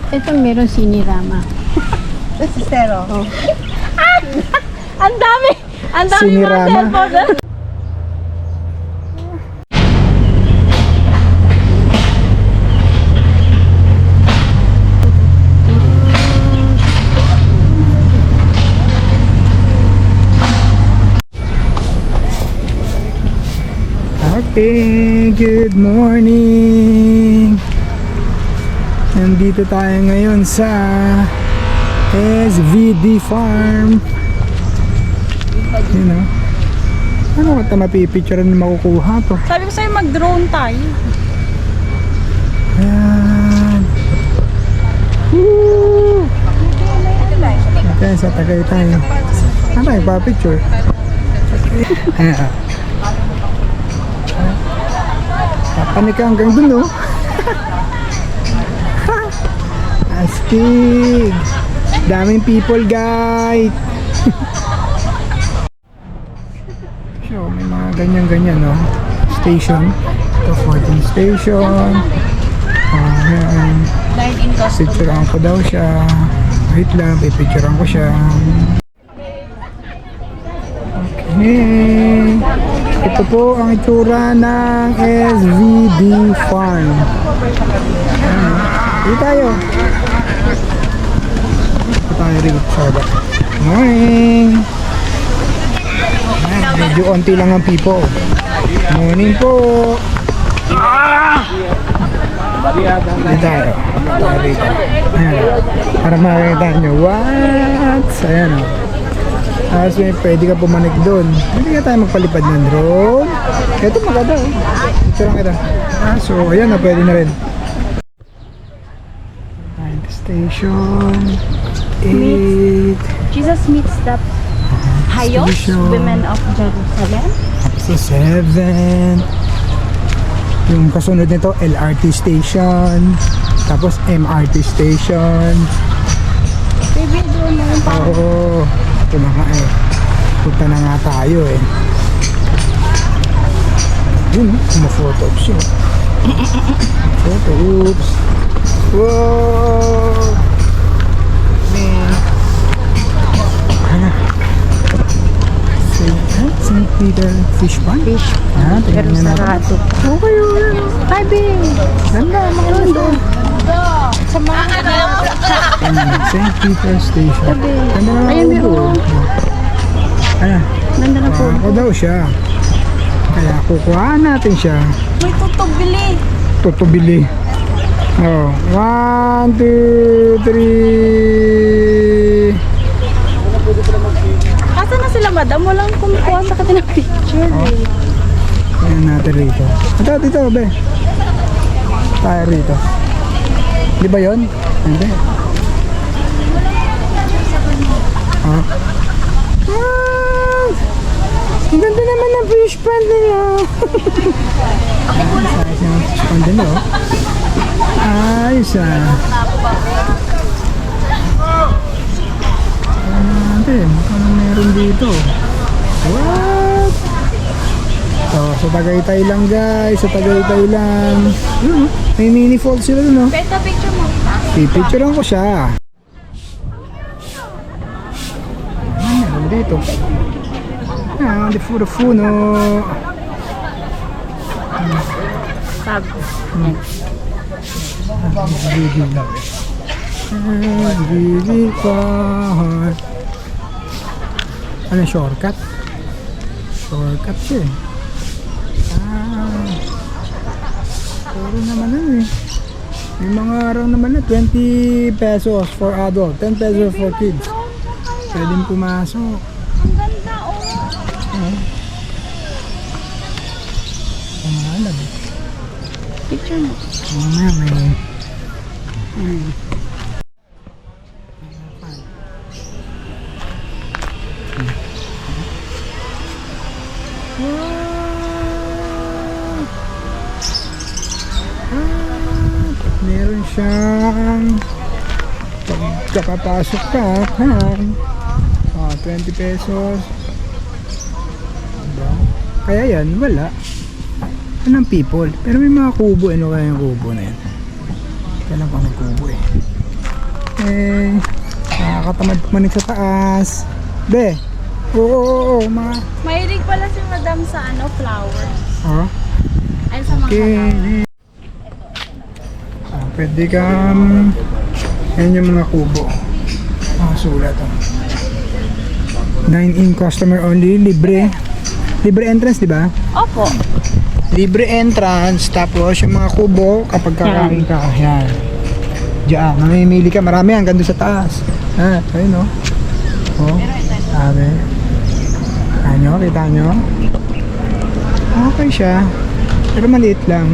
Ito meron sinirama. Si Stero. Oh. Ang dami! Ang dami mga Sinirama. cellphone. Okay, good morning. Nandito tayo ngayon sa SVD Farm. Yun o. Ano ka mapipicture na makukuha to? Sabi ko sa'yo mag-drone tayo. Ayan. Woo! Okay, sa Tagay tayo. Ano tayo pa-picture? Ayan. Papanik ka hanggang dun, no? Astig! Daming people, guys! So, may mga ganyan-ganyan, no? Station. Ito, 14 station. Ayan. Dine-in costume. Picturean ko daw siya. Wait lang, pipicturean ko siya. Okay. Ito po ang itsura ng SVD Farm. Ayan. Dito tayo. Dito tayo rin sa baba. Morning! Ayan, medyo onti lang ang people. Morning po! Dito tayo. Dito. Ayan. Para makikita nyo. What? Ayan o. Tapos pwede ka pumanik doon. Hindi ka tayo magpalipad ng drone. Ito maganda o. Ito lang kita. So ayan na, pwede na rin. Station 8. Jesus meets the Hayos Station. Women of Jerusalem. So 7. Yung kasunod nito LRT station. Tapos MRT station. Baby, doon na yung parang Oo. Ito na nga eh. Punta na nga tayo eh. Yun, photo ops yun. Photo oops. Wow! Man. St. Peter Fish Pond? fish. Ah, Pero tingnan natin. sarado. Okay yun. Hi, babe. Ganda, maganda. Sa mga St. Peter Station. Tabi. Ganda naman Ayun, ang meron. ulo. Ayan. Ganda na po. Ako daw siya. Kaya kukuhaan natin siya. May tutubili. Tutubili. Oh, 1, 2, 3. Asa na sila, madam? Walang kumukuha sa kanya ng picture. Oh. Ayan natin rito. Ito, dito, be. Tayo rito. Di ba yun? Hindi. Ah. Ah! Ang ganda naman ng fish pond nila. Ayos yung fish pond nila, oh. Ayos, ah. Natin, mukhang meron dito. What? So, sa Tagaytay lang, guys. Sa Tagaytay lang. Yun, oh. May mini falls sila dun, oh. Beta picture mo. Pipicturean ko siya. Meron dito. Ah, di funo. Tab. SVD Farm. Ano, shortcut? Shortcut siya eh. Puro naman ano eh. May mga araw naman na 20 pesos for adult, 10 pesos for kids. Pwedeng pumasok. Ang ganda, oh. Ang alam. Picture mo. Mamaya may... Meron siyang pagkakapasok ka, 20 pesos. Diba? Kaya yan, wala. Anong people? Pero may mga kubo, ano kaya yung kubo na yan? Kailan pa may kubo eh. Nakakatamad pumanik sa taas. Be. Oo, mga. Mahilig pala si Madam sa flowers. Oh. Ay, sa mga Okay. Pwede kang. Yan yung mga kubo. Sulat. Dine-in customer only. Libre. Libre entrance, di ba? Opo. Libre entrance. Tapos yung mga kubo, kapag kakain ka, yan. Diyan, mamimili ka. Marami hanggang doon sa taas. Ayun o. Oh, sabi. Kita nyo? Okay siya. Pero maliit lang.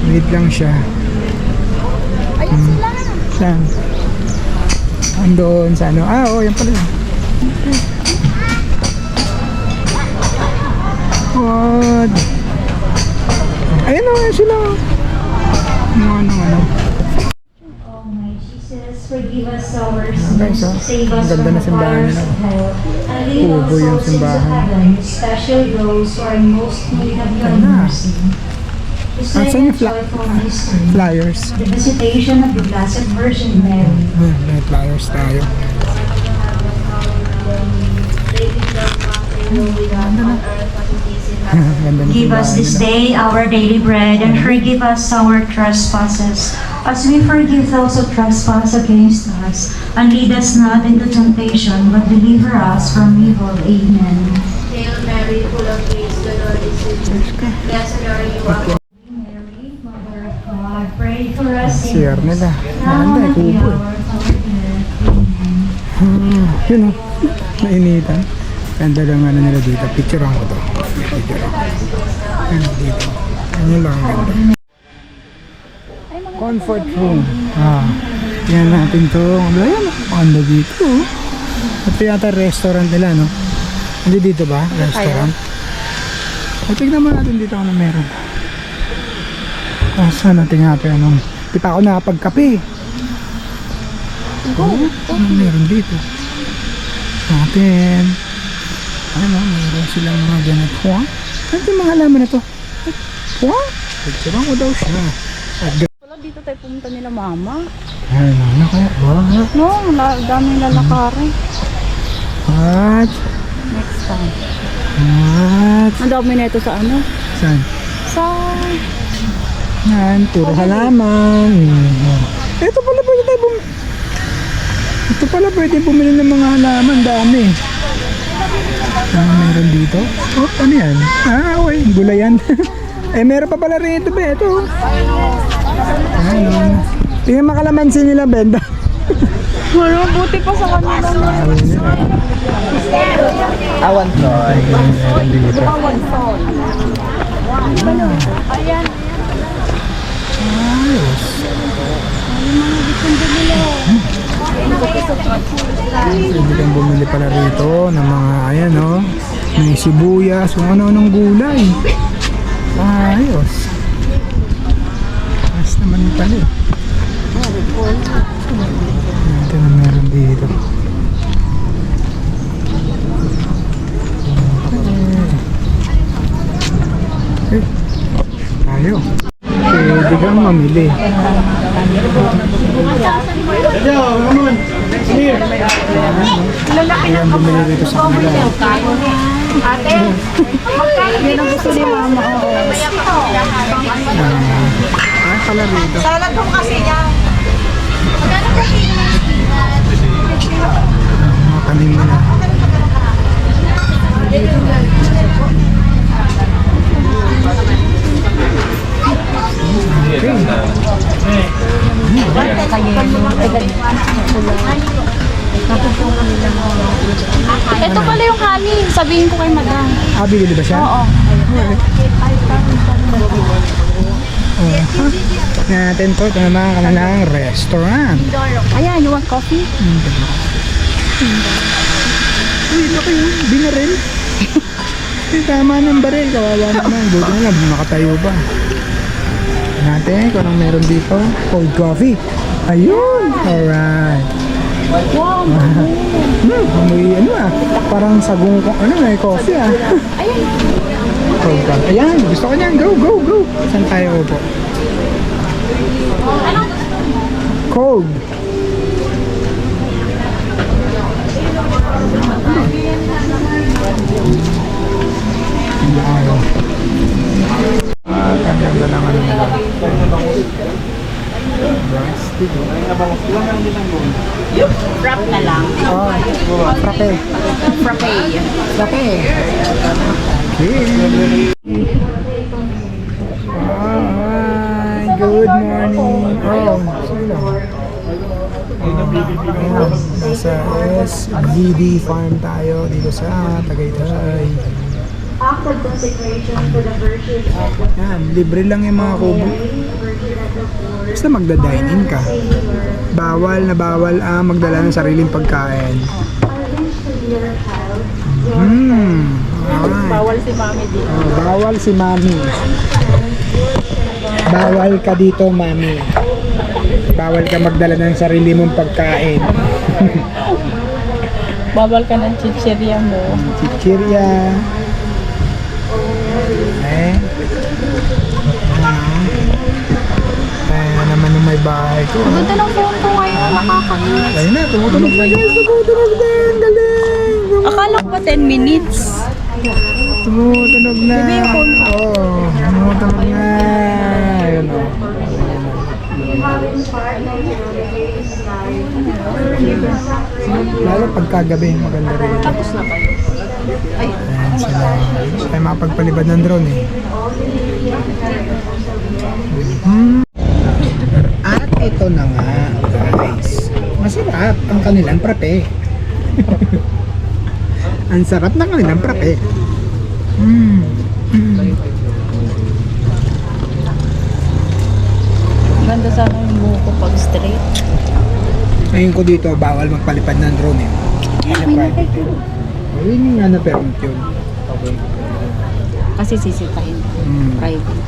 Maliit lang siya. Ayun sila. Saan? Andun sa oo, yan pala. What? Ayun o, sila. Ano. Oh my Jesus, forgive us our Guys, sins, save us ganda from na the simbahan fires nila. of hell, and lead all Kubo yung souls into simbahan. heaven, especially those who are in most need of your Ganda. mercy. The Saan yung second joyful mystery, Flyers. the visitation of the Blessed Virgin Mary. May flyers tayo. Ganda na Give us simbahan this nila. day our daily bread, and forgive us our trespasses, as we forgive those who trespass against us. And lead us not into temptation, but deliver us from evil. Amen. Hail Mary, full of grace, the Lord is with you. Blessed are you among Mary, Mother of God, pray for us CR sinners, nila. now Maganda, and at the kubo. hour of our death. Amen. Yun o. Mainitan. Ganda lang nila dito. Picture ko to. Picture ako. Ayun dito. Ayun lang ang ganda. Comfort room. Yan natin to. Ayan. Ganda dito. Ito yata restaurant nila, no? Hindi dito ba? Restaurant? Tignan mo natin dito ano meron. Saan natin natin anong. Di pa ako nakapagkape. Ano meron dito? Natin. Meron silang mga ganito. Ano yung mga halaman na to? Picturean ko daw siya. Wala dito tayo pumunta nila mama. Ano kaya ba? No, daming lalakarin. What? Next time. What? Ang dami na ito sa Saan? Sa... Yan, puro halaman. Ito pala pwede tayo Ito pala pwede bumili ng mga halaman. Dami. Meron dito? Oh, ano yan? Okay. Gulayan. Meron pa pala rin ito ba? Ito. Tingnan makalamansin nila benda. Wala, buti pa sa kanila. Awan Troy. Dito. Ayan. Ayos. Pwede kang bumili pala rito ng mga ayan o. May sibuyas, kung ano-anong gulay. Ayos. Ayos naman pala eh. Ito na meron dito. Okay. Tayo. Pwede kang mamili. Ayan, bumili rito sa kanila. Ate, yun ang gusto ni mama. Pala rito. Salad po kasi yan. Mga tanim nila. Ito pala yung kanin. Sabihin ko kay madam. Bibili ba siya? Oo. Natin to. Ito naman kanilang restaurant. Ayan, you want coffee? Uy, ito kayo. Binaril. Tama ng baril. Kawawa naman. Buti na lang. Nakatayo pa. Natin kung anong meron dito. Cold coffee. Ayun. Alright. Wow, May parang sagong may coffee Ayan. Cold coffee. Ayan, gusto ko niyan. Go, go, go. Saan tayo po? Cold. Rustic. Wrap na lang. Oh, frappe. Frappe. Frappe. Okay. Hi, good morning. Oh, sino? Ayan, nasa SBD Farm tayo dito sa Tagaytay. After consecration for the virtue of the Yan, libre lang yung mga kubo. Basta magda-dine-in ka. Bawal na bawal ang magdala ng sariling pagkain. Alright. Bawal si mami dito. Oh, bawal si mami. Bawal ka dito, mami. Bawal ka magdala ng sarili mong pagkain. Bawal ka ng chichirya mo. Chichirya. Eh. Ayan naman yung may bahay ko. Ganda ng phone ko ngayon. Nakakainis. Ayun na, tumutunog na guys. Tumutunog din. Galing. Akala ko pa 10 minutes. Tumutunog na. Bebe, yung phone mo. Oo, tumutunog na. Ayun o. Lalo pagkagabi, maganda rin. Tapos na ba yun? Ay, Ayan sila. Ay makapagpalibad ng drone eh. At ito na nga guys. Masarap ang kanilang frappe. Ang sarap ng kanilang frappe. ganda sana yung buko pag straight. Ngayon ko dito, bawal magpalipad ng drone eh. Private yun. Oh, yun yung nga na-permit yun. Kasi sisitahin. Private.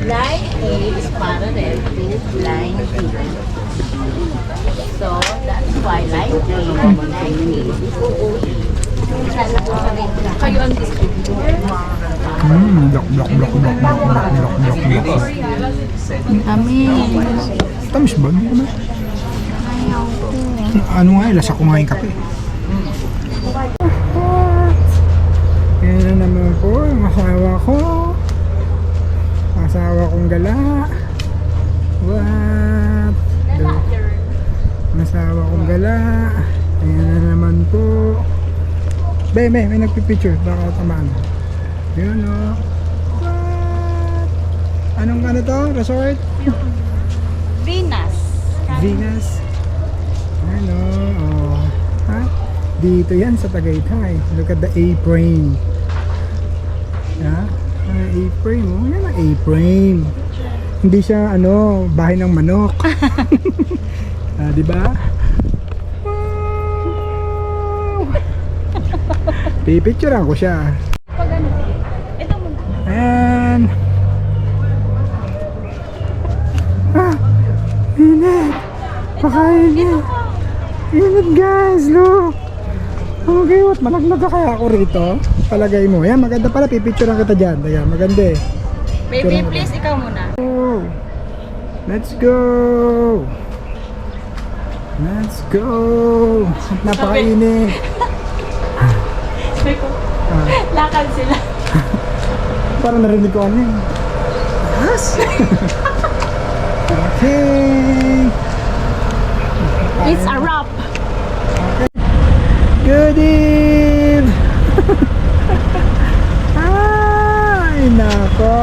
Line A is parallel to line B. So that's why line A is OOE. Kayo ang distributor. Blok. Amin. Tamis ba? Hindi naman. Ano nga, lasa ko nga yung kape. Yan na naman po, yung asawa ko. Asawa kong gala. What? Ang asawa kong gala. Ayan na naman po. May nagpipicture. Baka tamaan. Yun o. What? Anong ano to? Resort? Venus. Venus. Ano? Oh. Ha? Dito yan sa Tagaytay. Look at the A-frame. Ha? A-frame. Oh, yan ang A-frame. Hindi siya ano, bahay ng manok. Di ba? Wow! Pipicturean ko siya. Ito muna. Ayan. Init. Pakainit. Init guys, look. Okay, what? Malaglag ka kaya ako rito? Palagay mo. Yan, maganda pala. Pipicturean kita dyan. Ayan, maganda eh. Baby, please, ikaw muna. Oh, let's go. Let's go. Napakainit. Lakad sila. Parang narinig ko ano eh. Yes. Okay. It's a wrap. Good eve. Ay, nako.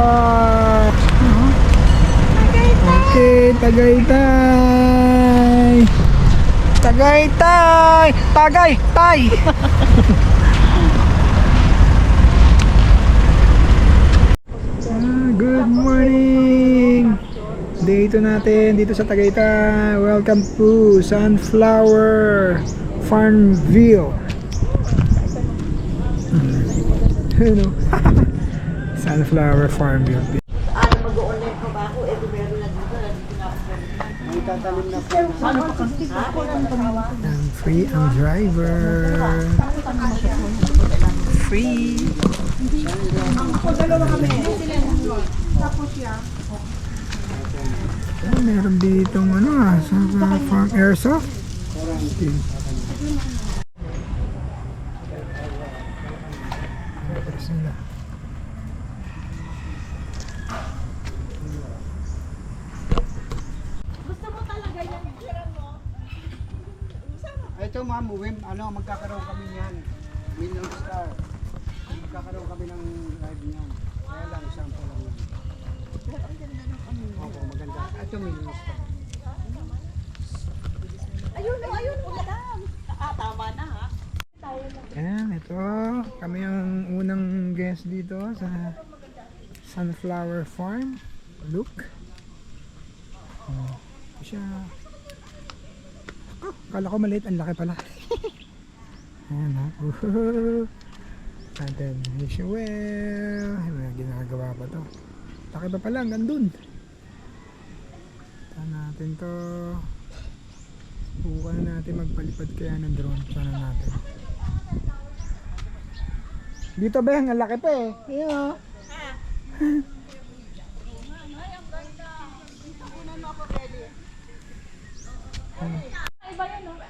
Okay, Tagaytay. Tagaytay. Tagaytay. Good morning. Dito natin dito sa Tagaytay. Welcome to Sunflower Farmville. Ano? Sunflower Farmville. And free ang driver. Free. Oh, meron ditong ano sa farm airsoft. flowers nila. Gusto mo talaga yan? Ito ma'am, magkakaroon kami niyan. Million Star. Magkakaroon kami ng live niyan. Kaya lang, sample lang yan. Pero ang ganda ng ano. Opo, maganda. Ito Million Star. Ayun, madam. Tama na ha. Ayan, ito. Kami ang unang guest dito sa Sunflower Farm. Look. Oh, siya. Oh, kala ko maliit, ang laki pala. Ayan ha. And then, wish you well. May ginagawa pa to. Laki pa pala, hanggang dun. Taan natin to. Subukan natin magpalipad kaya ng drone. Sana natin. Dito ba ang laki pa eh. Ayan o. Iba yan oh.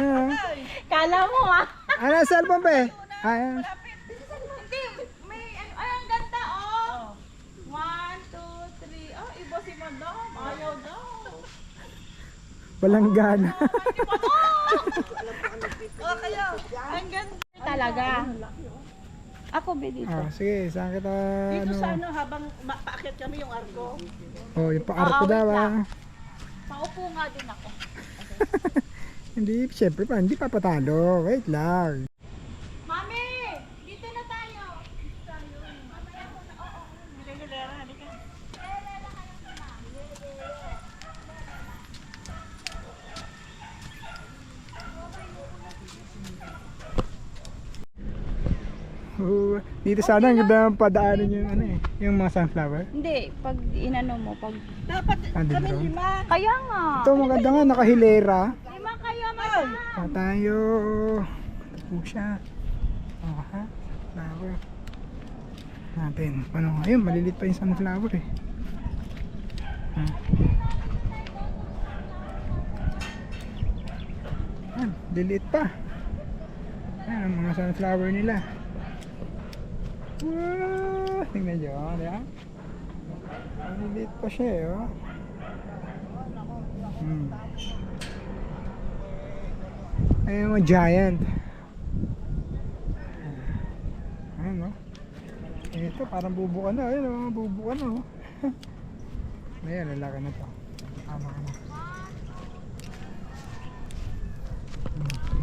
Ayan. Kala mo ah. Ano, cellphone pa eh? Ayan. Hindi, may ano, ay ang ganda oh. 1, 2, 3. Ah, iba si madam. Ayaw daw. Walang gana. Oh, kayo. Ang ganda. Talaga. Ako ba dito? Oh, sige, saan kita Dito ano? sa ano, habang paakyat kami yung argo. Oh, yung paarko wait daw lang. ah. Paupo nga din ako. Hindi, syempre pa, hindi papatalo. Wait lang. Mami! Dito na tayo. Dito tayo. Mamaya ko na. Oo. Nililera, halika. Oh, dito sana ang ganda padaanan yung ano eh, yung mga sunflower. Hindi, pag inano mo, pag... Dapat Andun kami doon. 5. Kaya nga. Ito maganda nga, nakahilera. 5 kayo, madam. Pa tayo. Ito po siya. Oh, ha? Flower. Natin. Paano? Ayun, malilit pa yung sunflower eh. Ha? Ayan, lilit pa. Ayan, ang mga sunflower nila. Wow! Tingnan nyo, di ba? Malilit pa siya eh, oh. Ayan mga giant. Ayan o. Ito parang bubukan na. Ayan o, bubukan na o. Ayan, lalaki na to. Tama ka na.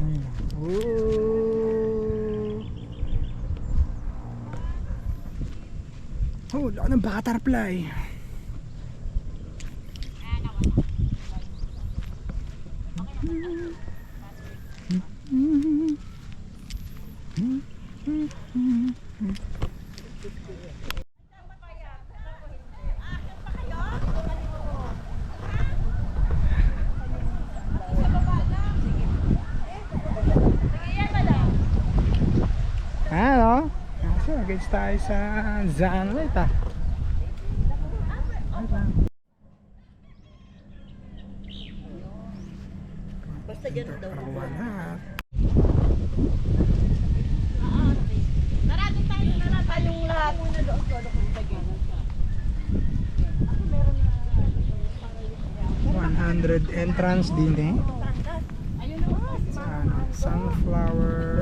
Ayan. Oh, laki ng butterfly. Ano? Kasi against tayo sa Zanlight ah. Basta dyan daw. Lahat. Narating tayo yung lahat. Muna doon ko doon sa gina. 100 entrance din eh. Sa ano, sunflower